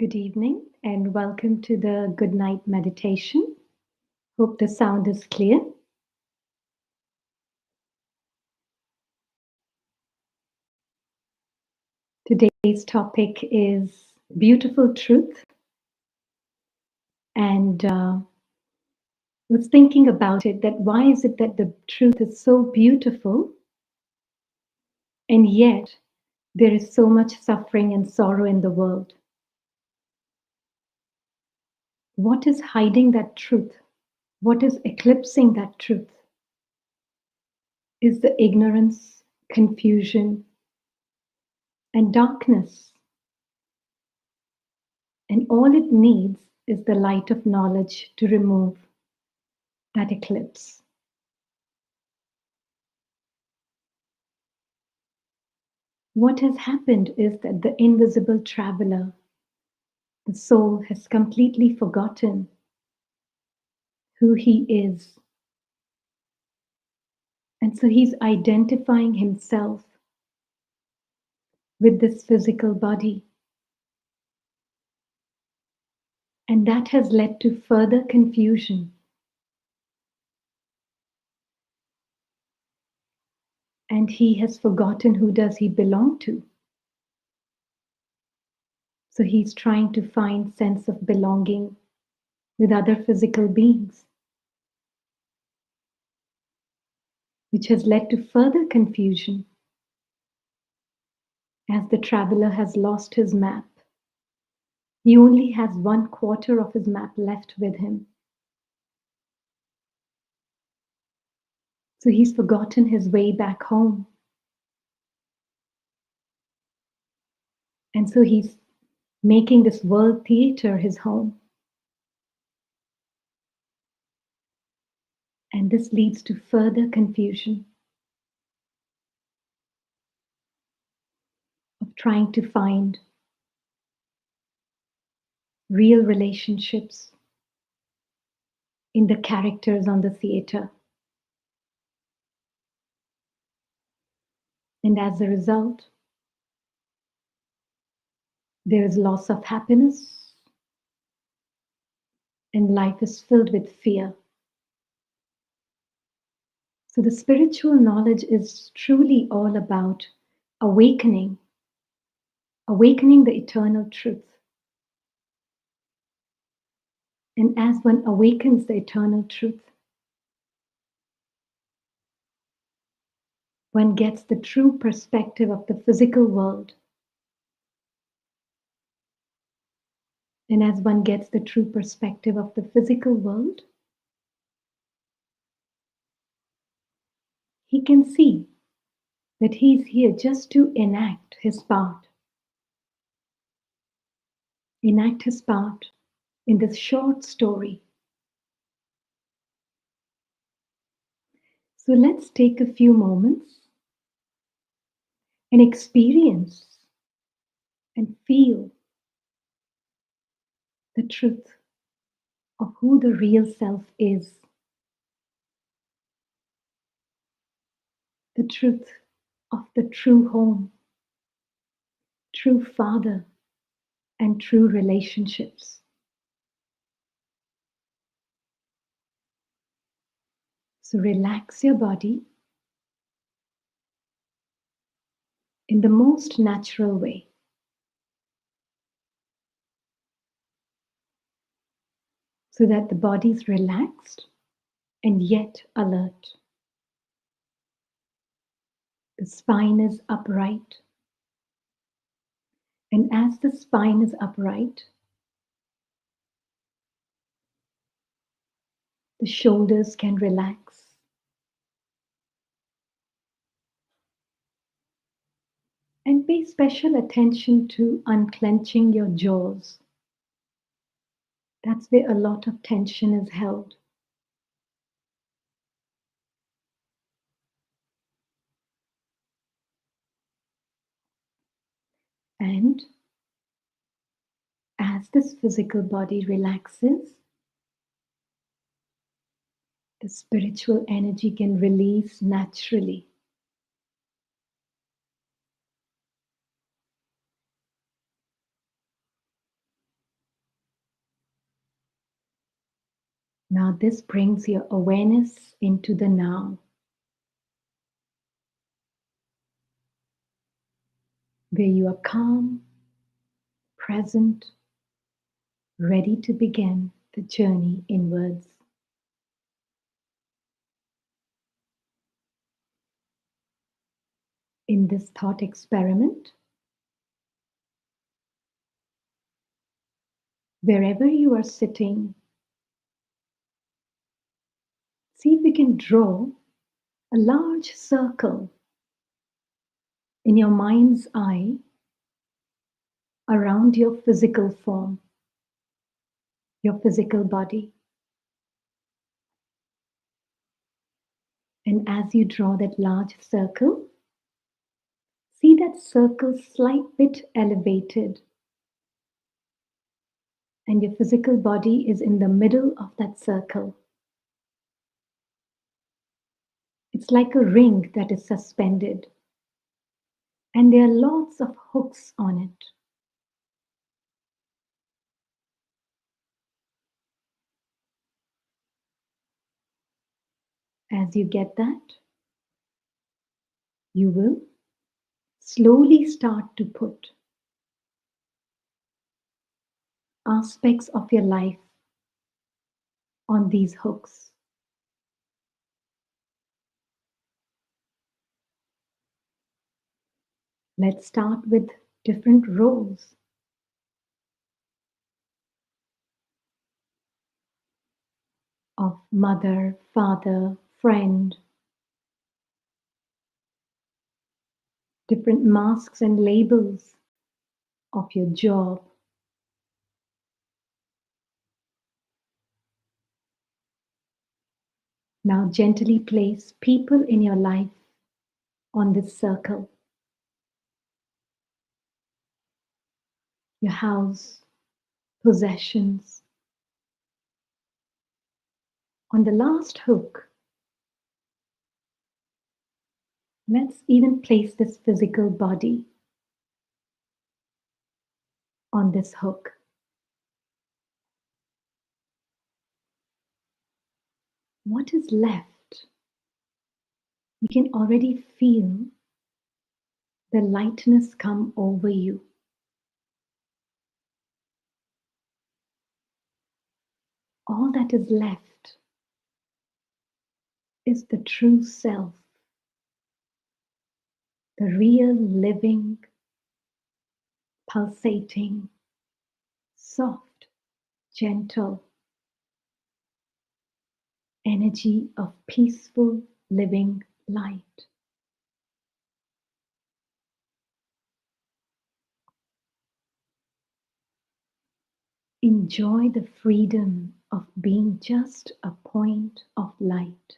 Good evening and welcome to the Good Night Meditation. Hope the sound is clear. Today's topic is beautiful truth, and was thinking about it that why is it that the truth is so beautiful and yet there is so much suffering and sorrow in the world? What is hiding that truth? What is eclipsing that truth? Is the ignorance, confusion, and darkness. And all it needs is the light of knowledge to remove that eclipse. What has happened is that the invisible traveler, the soul, has completely forgotten who he is. And so he's identifying himself with this physical body. And that has led to further confusion. And he has forgotten who does he belong to. So he's trying to find sense of belonging with other physical beings, which has led to further confusion as the traveler has lost his map. He only has 1/4 of his map left with him. So he's forgotten his way back home. And so he's making this world theater his home. And this leads to further confusion of trying to find real relationships in the characters on the theater. And as a result, there is loss of happiness, and life is filled with fear. So the spiritual knowledge is truly all about awakening the eternal truth. And as one awakens the eternal truth, one gets the true perspective of the physical world. And as one gets the true perspective of the physical world, he can see that he's here just to enact his part. Enact his part in this short story. So let's take a few moments and experience and feel the truth of who the real self is. The truth of the true home, true father, and true relationships. So relax your body in the most natural way. So that the body is relaxed and yet alert. The spine is upright. And as the spine is upright, the shoulders can relax. And pay special attention to unclenching your jaws. That's where a lot of tension is held. And as this physical body relaxes, the spiritual energy can release naturally. Now, this brings your awareness into the now, where you are calm, present, ready to begin the journey inwards. In this thought experiment, wherever you are sitting, see if you can draw a large circle in your mind's eye around your physical form, your physical body. And as you draw that large circle, see that circle slight bit elevated, and your physical body is in the middle of that circle. It's like a ring that is suspended, and there are lots of hooks on it. As you get that, you will slowly start to put aspects of your life on these hooks. Let's start with different roles of mother, father, friend, different masks and labels of your job. Now gently place people in your life on this circle. Your house, possessions. On the last hook, let's even place this physical body on this hook. What is left? You can already feel the lightness come over you. All that is left is the true self, the real living, pulsating, soft, gentle energy of peaceful living light. Enjoy the freedom of being just a point of light.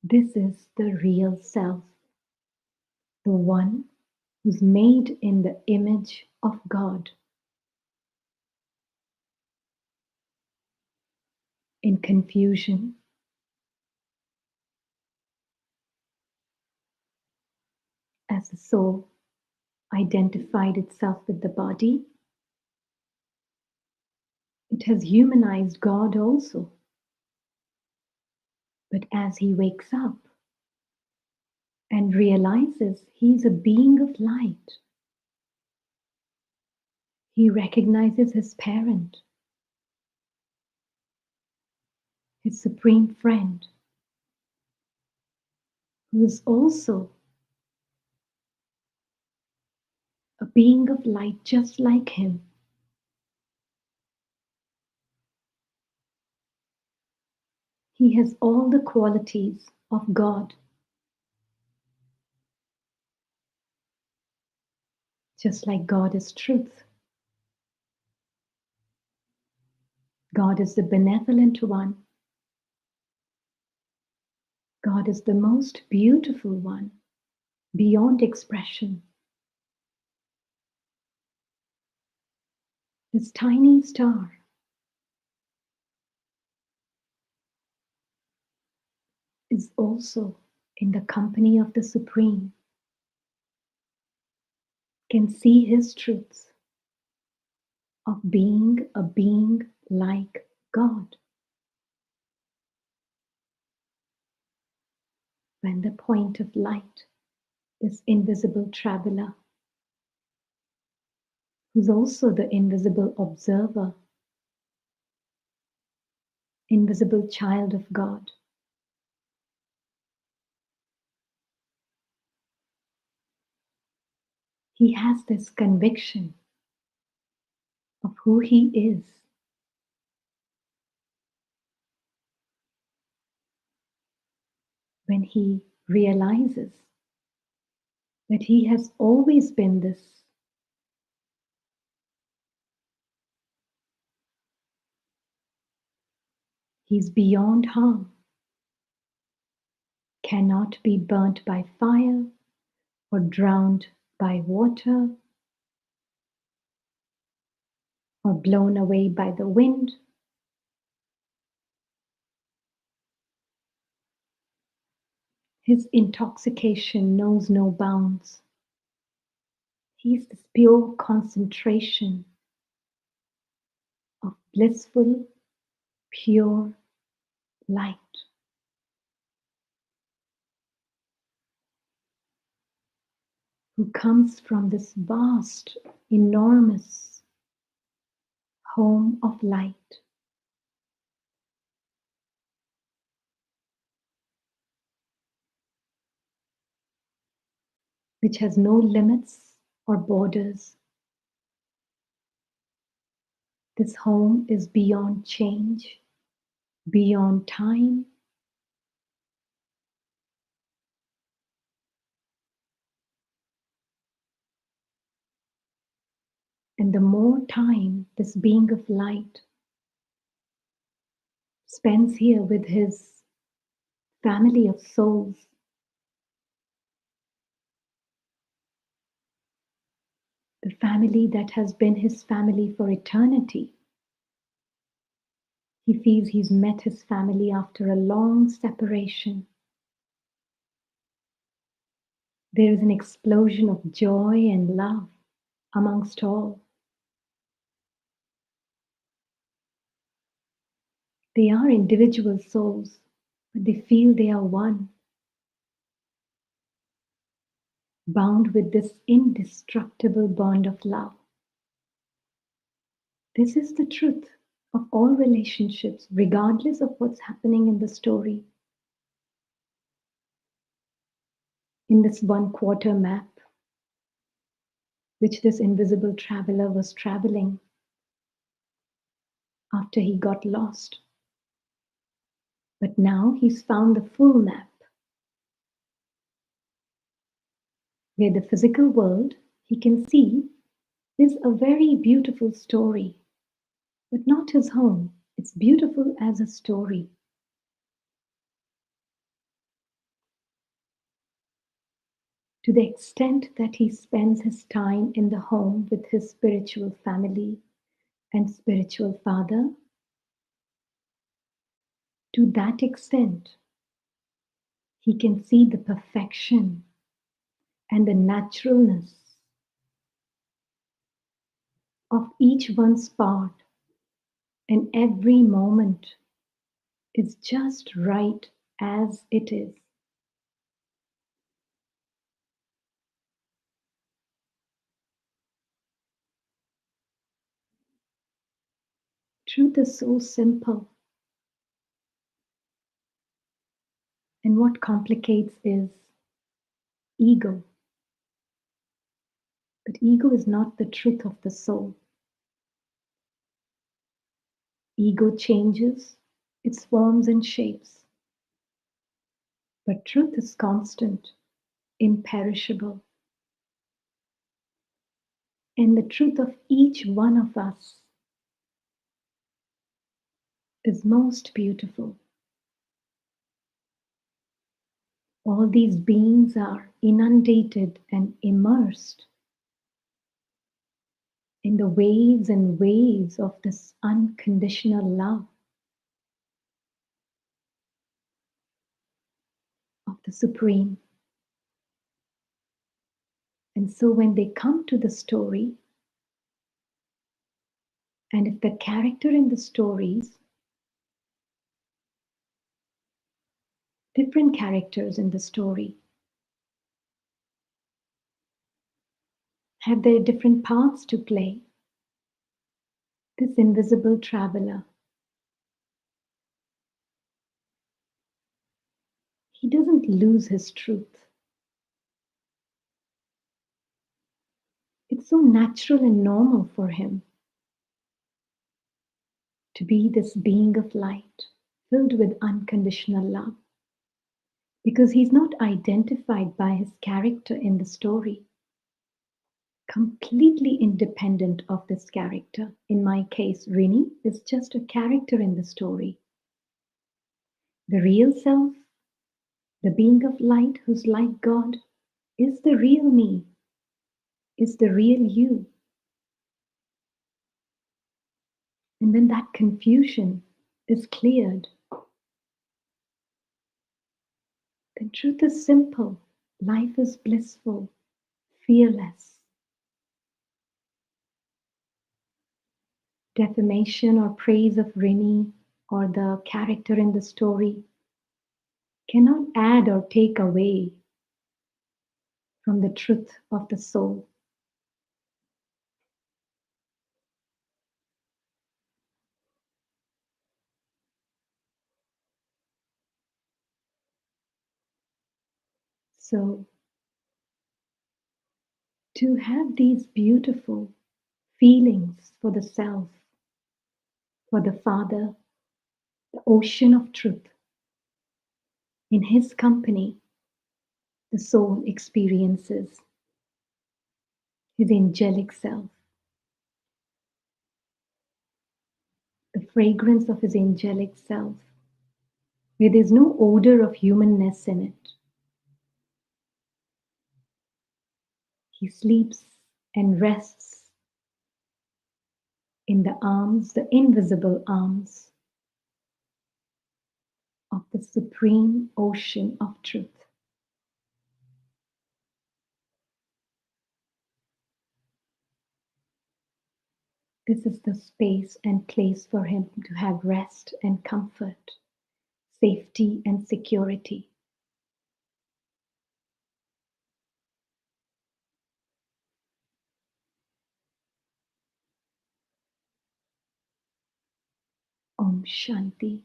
This is the real self, the one who's made in the image of God. In confusion, as the soul identified itself with the body, it has humanized God also. But as he wakes up and realizes he's a being of light, he recognizes his parent, his supreme friend, who is also a being of light just like him. He has all the qualities of God, just like God is truth. God is the benevolent one. God is the most beautiful one, beyond expression. This tiny star is also in the company of the Supreme, can see his truths of being a being like God. When the point of light, this invisible traveler, who's also the invisible observer, invisible child of God, he has this conviction of who he is. When he realizes that he has always been this, he's beyond harm, cannot be burnt by fire or drowned by water or blown away by the wind. His intoxication knows no bounds. He's this pure concentration of blissful, pure light. Who comes from this vast, enormous home of light. Which has no limits or borders. This home is beyond change, beyond time. And the more time this being of light spends here with his family of souls, the family that has been his family for eternity, he feels he's met his family after a long separation. There is an explosion of joy and love amongst all. They are individual souls, but they feel they are one, bound with this indestructible bond of love. This is the truth of all relationships, regardless of what's happening in the story. In this 1/4 map, which this invisible traveler was traveling after he got lost. But now he's found the full map, where the physical world he can see is a very beautiful story, but not his home. It's beautiful as a story. To the extent that he spends his time in the home with his spiritual family and spiritual father, to that extent, he can see the perfection and the naturalness of each one's part, and every moment is just right as it is. Truth is so simple, and what complicates is ego. But ego is not the truth of the soul. Ego changes its forms and shapes, but truth is constant, imperishable. And the truth of each one of us is most beautiful. All these beings are inundated and immersed in the waves and waves of this unconditional love, of the Supreme. And so when they come to the story, and if the character in the stories, different characters in the story, have their different parts to play, this invisible traveler, he doesn't lose his truth. It's so natural and normal for him to be this being of light, filled with unconditional love, because he's not identified by his character in the story, completely independent of this character. In my case, Rini is just a character in the story. The real self, the being of light who's like God, is the real me, is the real you. And when that confusion is cleared, then truth is simple, life is blissful, fearless. Defamation or praise of Rini or the character in the story cannot add or take away from the truth of the soul. So, to have these beautiful feelings for the self, for the Father, the ocean of truth, in His company, the soul experiences His angelic self, the fragrance of His angelic self, where there's no odor of humanness in it. He sleeps and rests in the arms, the invisible arms of the supreme ocean of truth. This is the space and place for him to have rest and comfort, safety and security. Om Shanti.